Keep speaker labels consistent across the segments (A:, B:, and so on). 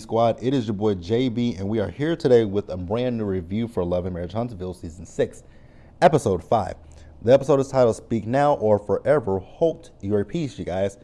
A: Squad, it is your boy JB, and we are here today with a brand new review for Love and Marriage Huntsville Season 6, Episode 5. The episode is titled Speak Now or Forever Hold Your Peace, you guys.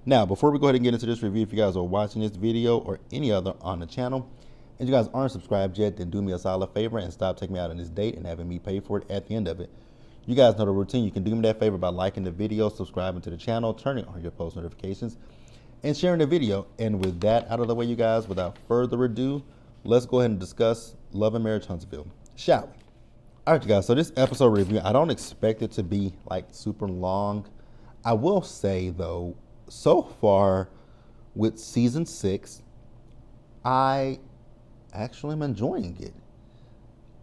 A: Now, before we go ahead and get into this review, if you guys are watching this video or any other on the channel, and you guys aren't subscribed yet, then do me a solid favor and stop taking me out on this date and having me pay for it at the end of it. You guys know the routine. You can do me that favor by liking the video, subscribing to the channel, turning on your post notifications, and sharing the video. And with that out of the way, you guys, without further ado, let's go ahead and discuss Love and Marriage Huntsville, shall we? All right, you guys, so this episode review, I don't expect it to be like super long. I will say though, so far with season 6, I actually am enjoying it.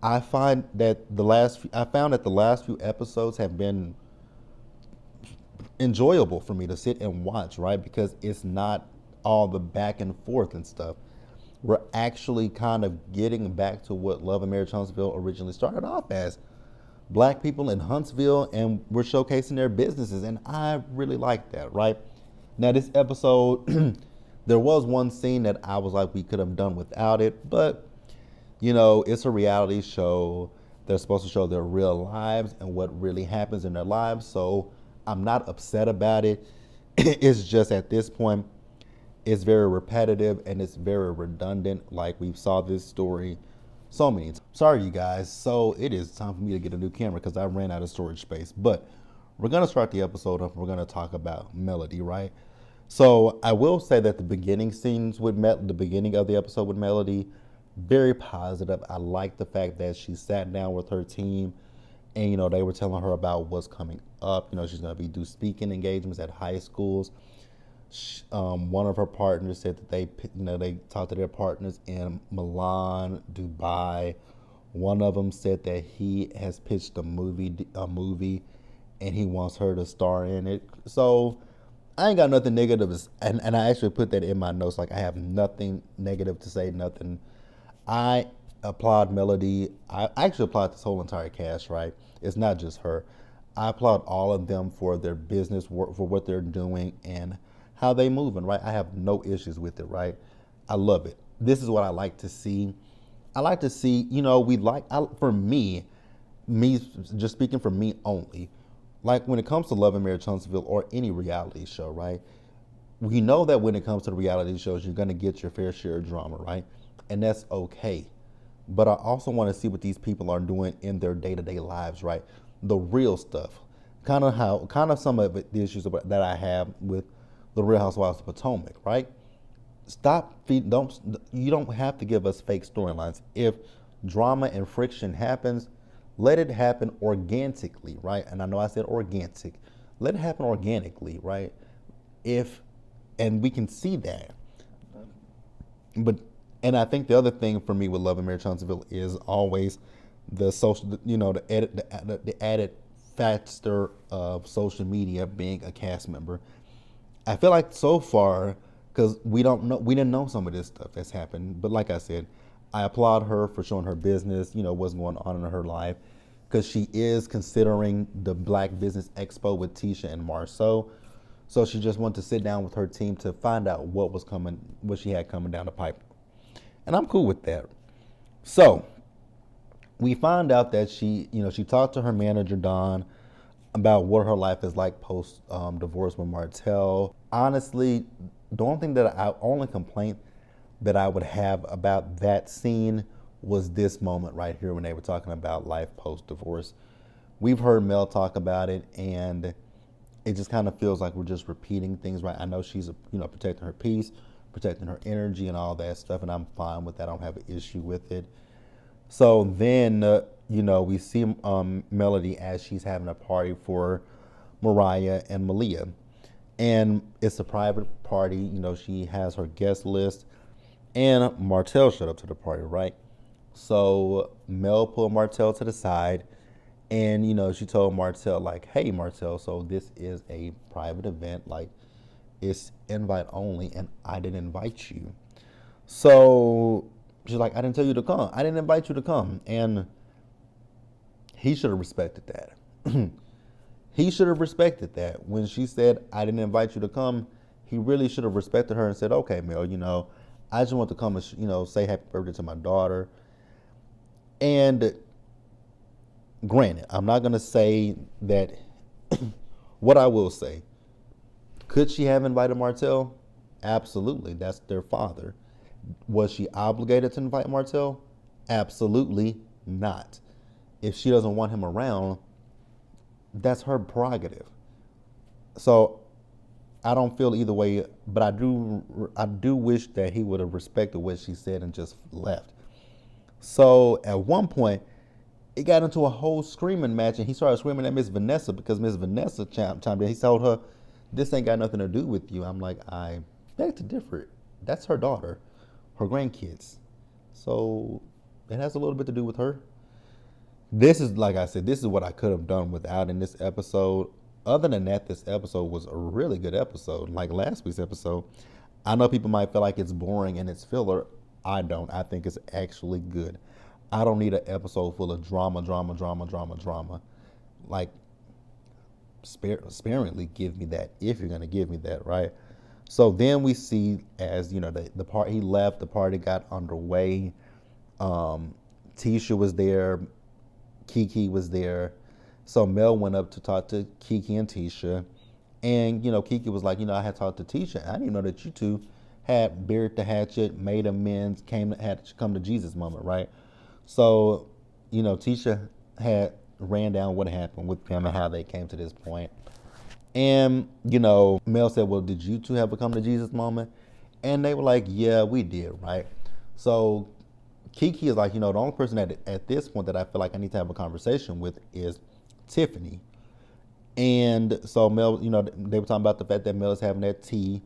A: I found that the last few episodes have been enjoyable for me to sit and watch, right? Because it's not all the back and forth and stuff. We're actually kind of getting back to what Love and Marriage Huntsville originally started off as. Black people in Huntsville, and we're showcasing their businesses, and I really like that, right? Now, this episode, there was one scene that I was like, we could have done without it, but you know, it's a reality show. They're supposed to show their real lives and what really happens in their lives. So I'm not upset about it. It's just at this point, it's very repetitive and it's very redundant. Like we've saw this story so many times. Sorry, you guys. So it is time for me to get a new camera because I ran out of storage space. But we're going to start the episode off. We're going to talk about Melody, right? So I will say that the beginning scenes with the beginning of the episode with Melody, very positive. I like the fact that she sat down with her team and, you know, they were telling her about what's coming up. You know, she's going to do speaking engagements at high schools. One of her partners said that they talked to their partners in Milan, Dubai. One of them said that he has pitched a movie and he wants her to star in it. So I ain't got nothing negative. And I actually put that in my notes. Like I have nothing negative to say, nothing. I applaud Melody. I actually applaud this whole entire cast, right? It's not just her. I applaud all of them for their business work, for what they're doing and how they moving, right? I have no issues with it, right? I love it. This is what I like to see. I like to see, you know, for me, just speaking for me only, like when it comes to Love and Marriage Huntsville or any reality show, right? We know that when it comes to the reality shows, you're going to get your fair share of drama, right? And that's okay. But I also want to see what these people are doing in their day-to-day lives, right? The real stuff. Kind of some of the issues that I have with the Real Housewives of Potomac, right? You don't have to give us fake storylines. If drama and friction happens, let it happen organically, right? And I know I said organic. Let it happen organically, right? And we can see that. And I think the other thing for me with Love and Marriage Huntsville is always the social, you know, the added factor of social media being a cast member. I feel like so far, because we didn't know some of this stuff that's happened. But like I said, I applaud her for showing her business, you know, what's going on in her life, because she is considering the Black Business Expo with Tisha and Marceau. So she just wanted to sit down with her team to find out what she had coming down the pipe. And I'm cool with that. So we find out that she talked to her manager, Don, about what her life is like post divorce with Martell. Honestly, the only complaint that I would have about that scene was this moment right here when they were talking about life post divorce. We've heard Mel talk about it, and it just kind of feels like we're just repeating things, right? I know she's protecting her peace, protecting her energy and all that stuff, and I'm fine with that. I don't have an issue with it. So then, we see Melody as she's having a party for Mariah and Malia. And it's a private party. You know, she has her guest list. And Martell showed up to the party, right? So Mel pulled Martell to the side. And, she told Martell, like, hey, Martell, so this is a private event. Like, it's invite only, and I didn't invite you. So she's like, I didn't tell you to come. I didn't invite you to come. And he should have respected that. He should have respected that. When she said, I didn't invite you to come, he really should have respected her and said, okay, Mel, I just want to come and say happy birthday to my daughter. And granted, I'm not gonna say that. What I will say, could she have invited Martell? Absolutely. That's their father. Was she obligated to invite Martell? Absolutely not. If she doesn't want him around, that's her prerogative. So I don't feel either way, but I do wish that he would have respected what she said and just left. So at one point, it got into a whole screaming match, and he started screaming at Miss Vanessa because Miss Vanessa chimed in. He told her, "This ain't got nothing to do with you." I'm like, I beg to differ. That's her daughter, her grandkids. So it has a little bit to do with her. This is, like I said, this is what I could have done without in this episode. Other than that, this episode was a really good episode. Like last week's episode, I know people might feel like it's boring and it's filler. I don't. I think it's actually good. I don't need an episode full of drama, drama, drama, drama, drama. Like, sparingly give me that if you're gonna give me that, right? So then we see, as the part he left, the party got underway. Tisha was there, Kiki was there. So Mel went up to talk to Kiki and Tisha. And, Kiki was like, I had talked to Tisha. I didn't even know that you two had buried the hatchet, made amends, had come to Jesus moment, right? So, Tisha had ran down what happened with them and how they came to this point. And, Mel said, well, did you two have a come to Jesus moment? And they were like, yeah, we did, right? So Kiki is like, the only person at this point that I feel like I need to have a conversation with is Tiffany. And so Mel, they were talking about the fact that Mel is having that tea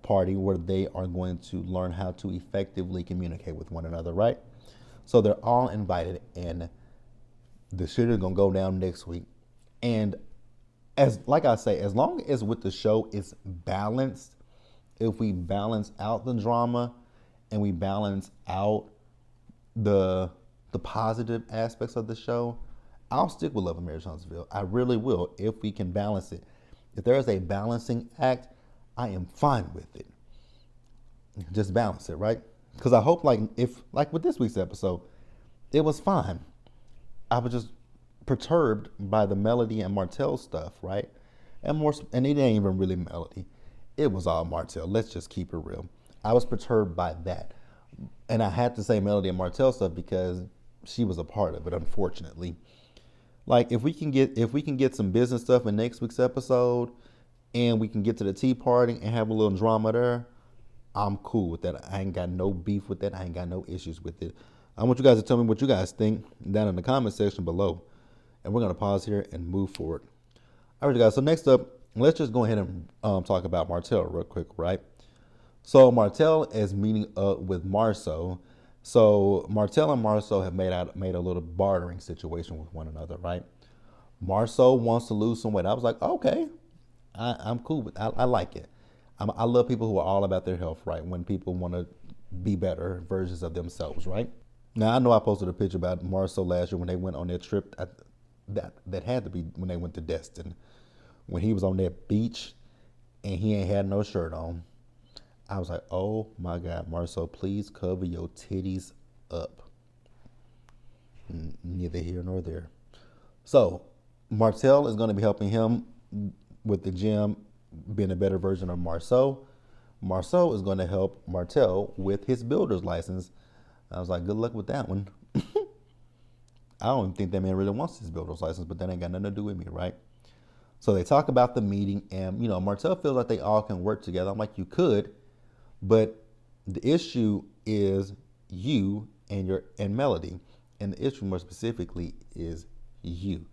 A: party where they are going to learn how to effectively communicate with one another, right? So they're all invited, and the shit is gonna go down next week. And like I say, as long as with the show it's balanced, if we balance out the drama and we balance out the positive aspects of the show, I'll stick with Love and Marriage Huntsville. I really will, if we can balance it. If there is a balancing act, I am fine with it. Just balance it, right? Because I hope, like with this week's episode, it was fine. I was just perturbed by the Melody and Martell stuff, right? And it ain't even really Melody. It was all Martell. Let's just keep it real. I was perturbed by that. And I had to say Melody and Martell stuff because she was a part of it, unfortunately. Like if we can get some business stuff in next week's episode, and we can get to the tea party and have a little drama there, I'm cool with that. I ain't got no beef with that. I ain't got no issues with it. I want you guys to tell me what you guys think down in the comment section below. And we're going to pause here and move forward. All right, guys. So next up, let's just go ahead and talk about Martell real quick, right? So Martell is meeting up with Marceau. So Martell and Marceau have made a little bartering situation with one another, right? Marceau wants to lose some weight. I was like, okay, I'm cool with. I like it. I love people who are all about their health, right? When people want to be better versions of themselves, right? Now I know I posted a picture about Marceau last year when they went on their trip. That had to be when they went to Destin, when he was on that beach and he ain't had no shirt on. I was like, oh my God, Marceau, please cover your titties up. Neither here nor there. So Martell is going to be helping him with the gym, being a better version of Marceau. Marceau is going to help Martell with his builder's license. I was like, good luck with that one. I don't think that man really wants his builder's license, but that ain't got nothing to do with me, right? So they talk about the meeting, and Martell feels like they all can work together. I'm like, you could, but the issue is you and Melody, and the issue more specifically is you,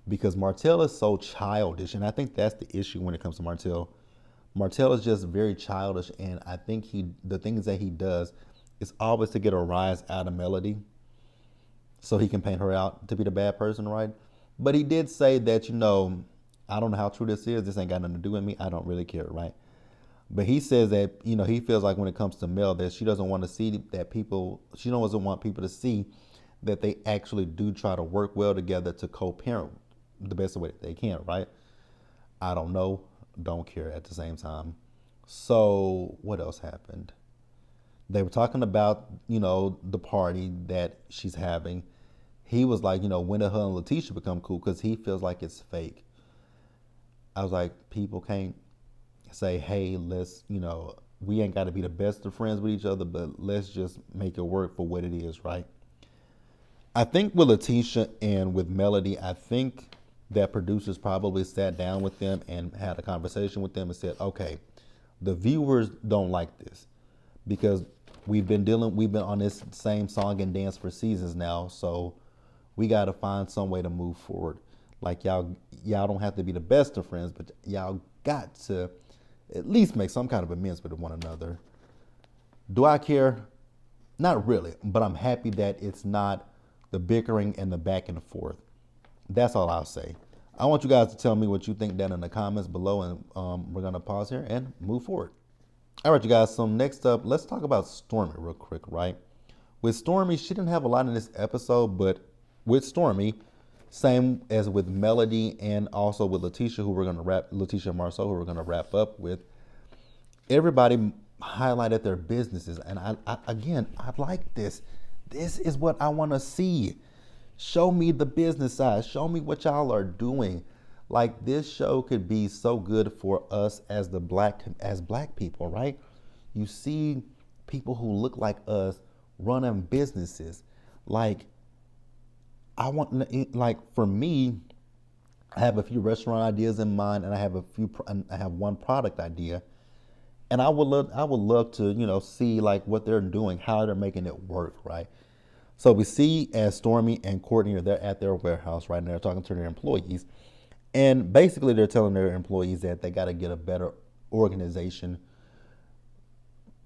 A: because Martell is so childish, and I think that's the issue when it comes to Martell. Martell is just very childish, and I think the things that he does is always to get a rise out of Melody, so he can paint her out to be the bad person, right? But he did say that, I don't know how true this is. This ain't got nothing to do with me. I don't really care, right? But he says that, he feels like when it comes to Mel, that she doesn't want to see that she doesn't want people to see that they actually do try to work well together to co-parent the best way that they can, right? I don't know. Don't care at the same time. So what else happened? They were talking about, the party that she's having. He was like, when did her and Letitia become cool? Because he feels like it's fake. I was like, people can't say, hey, let's, we ain't got to be the best of friends with each other, but let's just make it work for what it is, right? I think with Letitia and with Melody, I think that producers probably sat down with them and had a conversation with them and said, okay, the viewers don't like this because we've been on this same song and dance for seasons now, so we got to find some way to move forward. Like y'all don't have to be the best of friends, but y'all got to at least make some kind of amends with one another. Do I care? Not really, but I'm happy that it's not the bickering and the back and forth. That's all I'll say. I want you guys to tell me what you think down in the comments below, and we're gonna pause here and move forward. All right, you guys. So next up, let's talk about Stormy real quick, right? With Stormy, she didn't have a lot in this episode, but with Stormy, same as with Melody and also with Letitia, Letitia and Marceau, who we're gonna wrap up with. Everybody highlighted their businesses, and I like this. This is what I want to see. Show me the business side. Show me what y'all are doing. Like, this show could be so good for us as black people, right? You see people who look like us running businesses. Like, for me, I have a few restaurant ideas in mind, and I have one product idea, and I would love to, see like what they're doing, how they're making it work, right? So we see as Stormy and Courtney are there at their warehouse right now, they're talking to their employees, and basically they're telling their employees that they got to get a better organization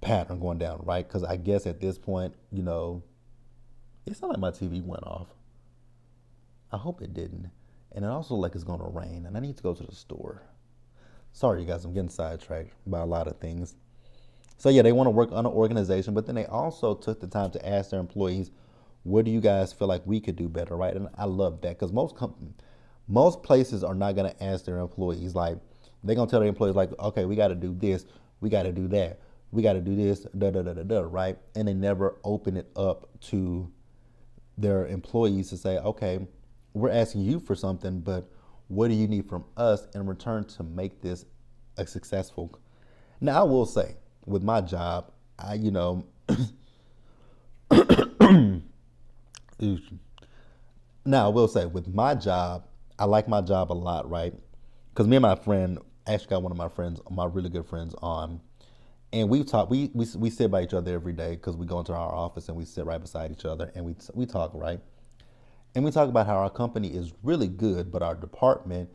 A: pattern going down, right? Because I guess at this point, it's not like my TV went off. I hope it didn't. And it also like it's going to rain, and I need to go to the store. Sorry, you guys, I'm getting sidetracked by a lot of things. So yeah, they want to work on an organization, but then they also took the time to ask their employees, what do you guys feel like we could do better, right? And I love that because most places are not going to ask their employees, like, they're going to tell their employees, like, okay, we got to do this, we got to do that, we got to do this, right? And they never open it up to their employees to say, okay, we're asking you for something, but what do you need from us in return to make this a successful? Now, I will say, with my job, now I will say, with my job, I like my job a lot, right? Because me and my friend, actually got one of my friends, my really good friends on, and we talk. We sit by each other every day because we go into our office and we sit right beside each other and we talk, right? And we talk about how our company is really good, but our department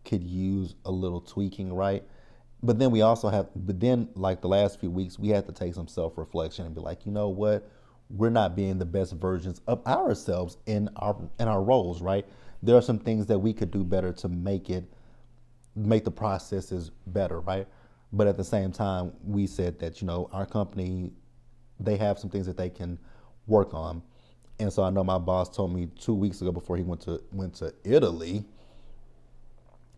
A: could use a little tweaking, right? But then like the last few weeks, we had to take some self-reflection and be like, you know what? We're not being the best versions of ourselves in our roles, right? There are some things that we could do better to make the processes better, right? But at the same time, we said that, our company, they have some things that they can work on. And so I know my boss told me 2 weeks ago before he went to Italy.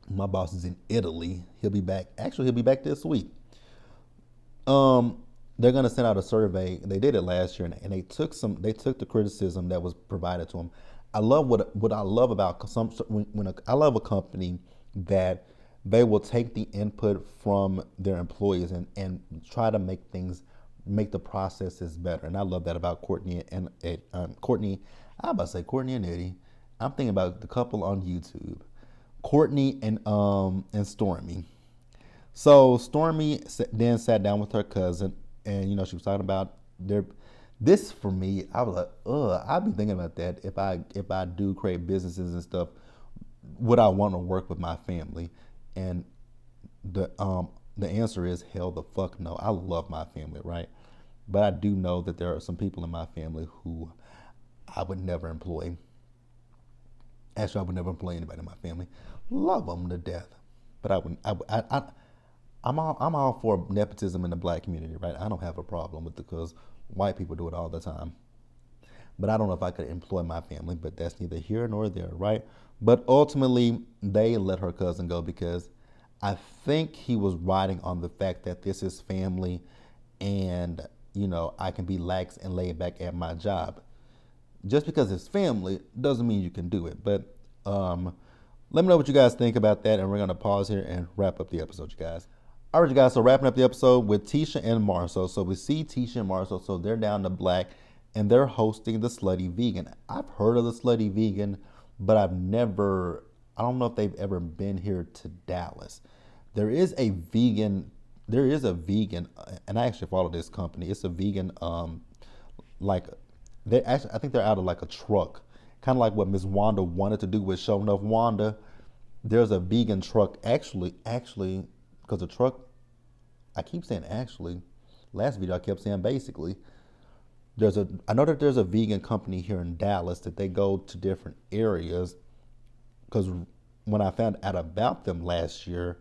A: My boss is in Italy. He'll be back. Actually, he'll be back this week. They're gonna send out a survey. They did it last year, and they took the criticism that was provided to them. I love what I love about I love a company that they will take the input from their employees and try to make the processes better. And I love that about Courtney and Courtney. I'm about to say Courtney and Eddie. I'm thinking about the couple on YouTube, Courtney and Stormy. So Stormy then sat down with her cousin, and she was talking about their. This for me, I was like, I've been thinking about that. If I do create businesses and stuff, would I want to work with my family? And the answer is hell the fuck no. I love my family, right? But I do know that there are some people in my family who I would never employ. Actually, I would never employ anybody in my family. Love them to death, but I'm all for nepotism in the black community, right? I don't have a problem with it because white people do it all the time. But I don't know if I could employ my family, but that's neither here nor there, right? But ultimately, they let her cousin go because I think he was riding on the fact that this is family and I can be lax and laid back at my job. Just because it's family doesn't mean you can do it. But let me know what you guys think about that, and we're gonna pause here and wrap up the episode, you guys. All right, you guys. So wrapping up the episode with Tisha and Marcel. So we see Tisha and Marcel. So they're down to Black, and they're hosting the Slutty Vegan. I've heard of the Slutty Vegan, but I don't know if they've ever been here to Dallas. There is a vegan, and I actually follow this company. It's a vegan, like I think they're out of like a truck, kind of like what Miss Wanda wanted to do with Show Enough Wanda. There's a vegan truck, actually, because the truck, I keep saying actually. Last video I kept saying basically. I know that there's a vegan company here in Dallas that they go to different areas. Because when I found out about them last year,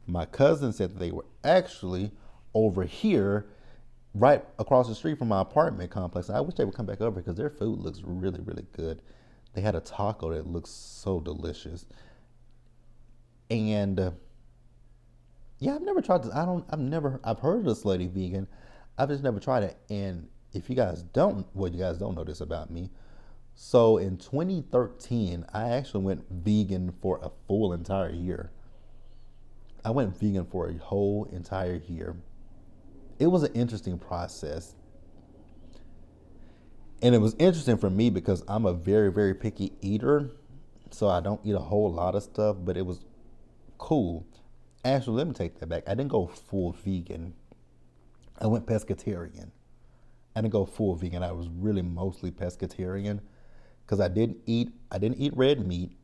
A: my cousin said that they were actually over here, right across the street from my apartment complex. And I wish they would come back over because their food looks really, really good. They had a taco that looks so delicious. And yeah, I've never tried this. I've heard of the Slutty Vegan. I've just never tried it. And if you guys don't know this about me. So in 2013, I actually went vegan for a full entire year. I went vegan for a whole entire year. It was an interesting process. And it was interesting for me because I'm a very, very picky eater. So I don't eat a whole lot of stuff, but it was cool. Actually, let me take that back. I didn't go full vegan. I went pescatarian. I didn't go full vegan. I was really mostly pescatarian because I didn't eat red meat.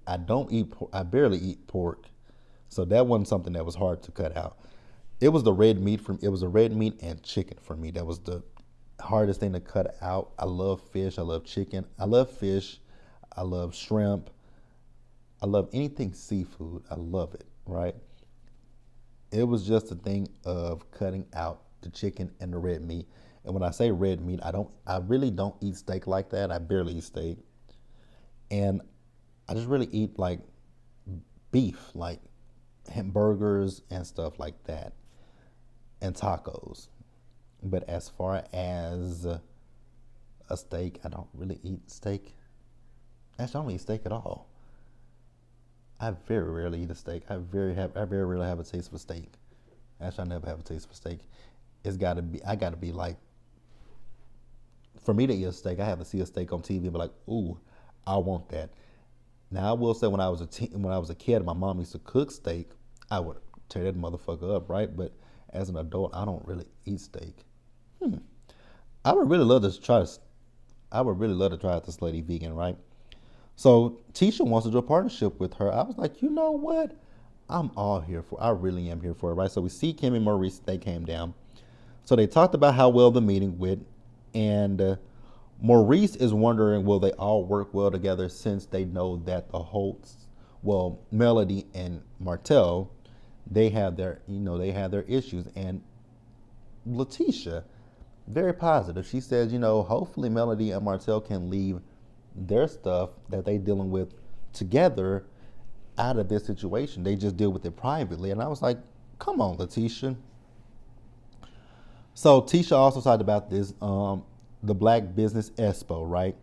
A: I barely eat pork. So that wasn't something that was hard to cut out. It was the red meat and chicken for me. That was the hardest thing to cut out. I love fish. I love chicken. I love fish. I love shrimp. I love anything seafood. I love it, right? It was just a thing of cutting out the chicken and the red meat. And when I say red meat, I really don't eat steak like that. I barely eat steak. And I just really eat like beef, like hamburgers and stuff like that, and tacos. But as far as a steak, I don't really eat steak. Actually, I don't eat steak at all. I very rarely eat a steak. I very rarely have a taste for steak. Actually, I never have a taste for steak. I gotta be like, for me to eat a steak, I have to see a steak on TV and be like, ooh, I want that. Now I will say when I was a kid and my mom used to cook steak, I would tear that motherfucker up, right? But as an adult, I don't really eat steak. I would really love to try this Slutty Vegan, right? So Tisha wants to do a partnership with her. I was like, you know what? I really am here for it, right? So we see Kim and Maurice, they came down. So they talked about how well the meeting went, and Maurice is wondering, will they all work well together since they know that the Holts, well, Melody and Martell, they have their issues. And Letitia, very positive. She says, hopefully Melody and Martell can leave their stuff that they dealing with together out of this situation. They just deal with it privately. And I was like, come on, Letitia. So Tisha also talked about this, the Black Business Expo, right?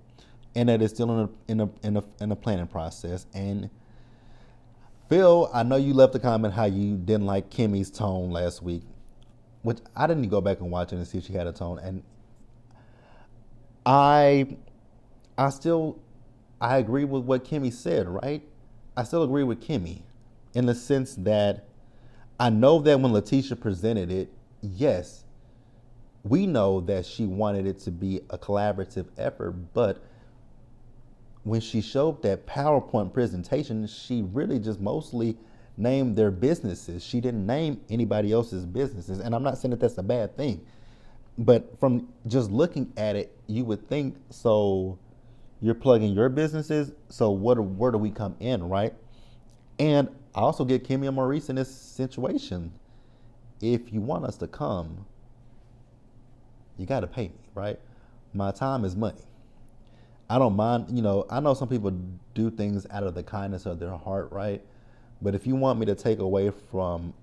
A: And that it's still in a planning process. And Phil, I know you left a comment how you didn't like Kimmy's tone last week, which I didn't go back and watch it and see if she had a tone. And I agree with what Kimmy said, right? I still agree with Kimmy in the sense that I know that when Letitia presented it, yes, we know that she wanted it to be a collaborative effort, but when she showed that PowerPoint presentation, she really just mostly named their businesses. She didn't name anybody else's businesses. And I'm not saying that that's a bad thing, but from just looking at it, you would think, so you're plugging your businesses, so where do we come in, right? And I also get Kimmy and Maurice in this situation. If you want us to come, you got to pay me, right? My time is money. I don't mind, I know some people do things out of the kindness of their heart, right? But if you want me to take away from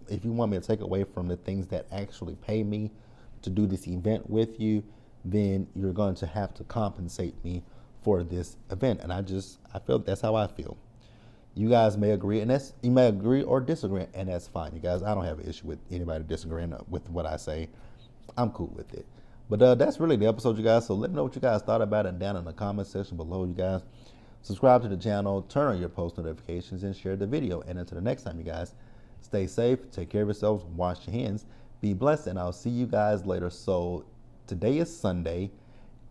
A: if you want me to take away from the things that actually pay me to do this event with you, then you're going to have to compensate me for this event. And I feel that's how I feel. You guys may agree, and you may agree or disagree, and that's fine. You guys, I don't have an issue with anybody disagreeing with what I say. I'm cool with it. But that's really the episode, you guys. So let me know what you guys thought about it down in the comment section below, you guys. Subscribe to the channel, turn on your post notifications, and share the video. And until the next time, you guys, stay safe, take care of yourselves, wash your hands, be blessed, and I'll see you guys later. So today is Sunday,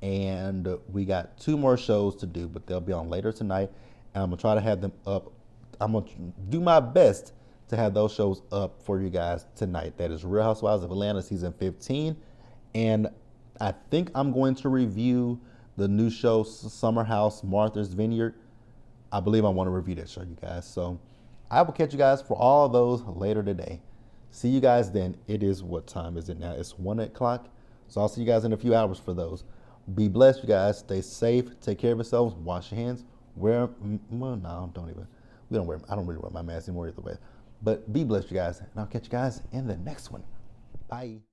A: and we got 2 more shows to do, but they'll be on later tonight. And I'm going to try to have them up. I'm going to do my best to have those shows up for you guys tonight. That is Real Housewives of Atlanta season 15. And I think I'm going to review the new show, Summer House Martha's Vineyard. I believe I want to review that show, you guys. So I will catch you guys for all of those later today. See you guys then. It is, what time is it now? It's 1 o'clock. So I'll see you guys in a few hours for those. Be blessed, you guys. Stay safe. Take care of yourselves. Wash your hands. Well, no, don't even. I don't really wear my mask anymore either way. But be blessed, you guys. And I'll catch you guys in the next one. Bye.